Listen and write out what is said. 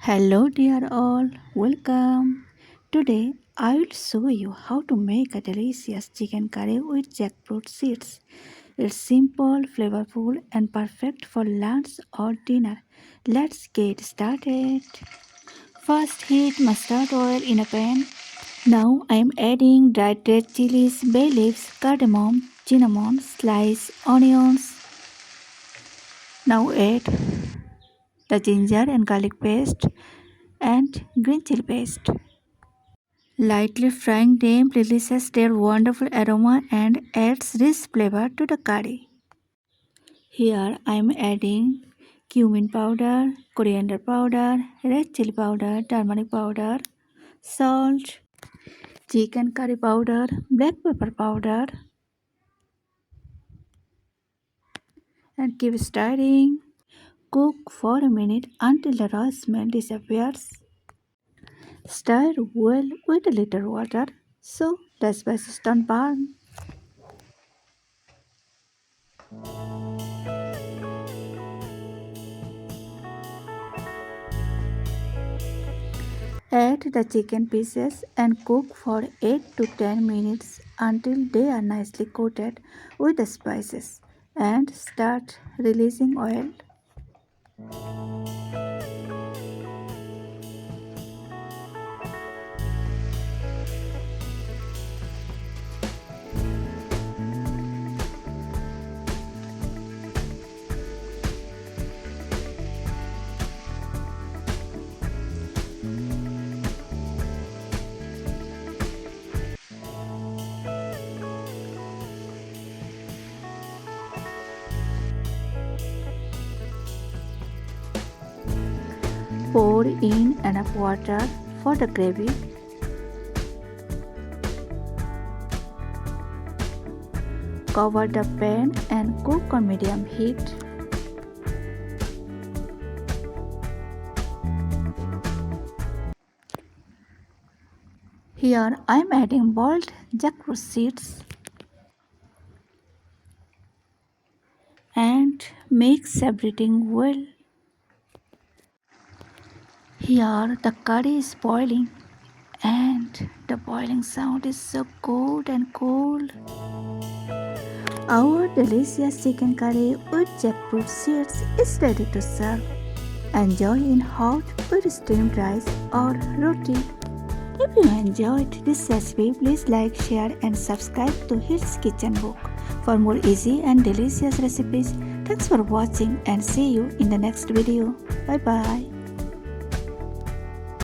Hello, dear all, welcome. Today, I will show you how to make a delicious chicken curry with jackfruit seeds. It's simple, flavorful, and perfect for lunch or dinner. Let's get started. First, heat mustard oil in a pan. Now, I am adding dried red chilies, bay leaves, cardamom, cinnamon, sliced onions. Now, add the ginger and garlic paste and green chili paste. Lightly frying them releases their wonderful aroma and adds rich flavor to the curry. Here I am adding cumin powder, coriander powder, red chili powder, turmeric powder, salt, chicken curry powder, black pepper powder, and keep stirring. Cook for a minute until the raw smell disappears. Stir well with a little water so the spices don't burn. Add the chicken pieces and cook for 8 to 10 minutes until they are nicely coated with the spices and start releasing oil. Pour in enough water for the gravy. Cover the pan and cook on medium heat. Here I am adding boiled jackfruit seeds and mix everything well. Here the curry is boiling and the boiling sound is so good and cool. Our delicious chicken curry with jackfruit seeds is ready to serve. Enjoy in hot with steamed rice or roti. If you enjoyed this recipe, please like, share and subscribe to Hits Kitchen Book for more easy and delicious recipes. Thanks for watching and see you in the next video. Bye bye.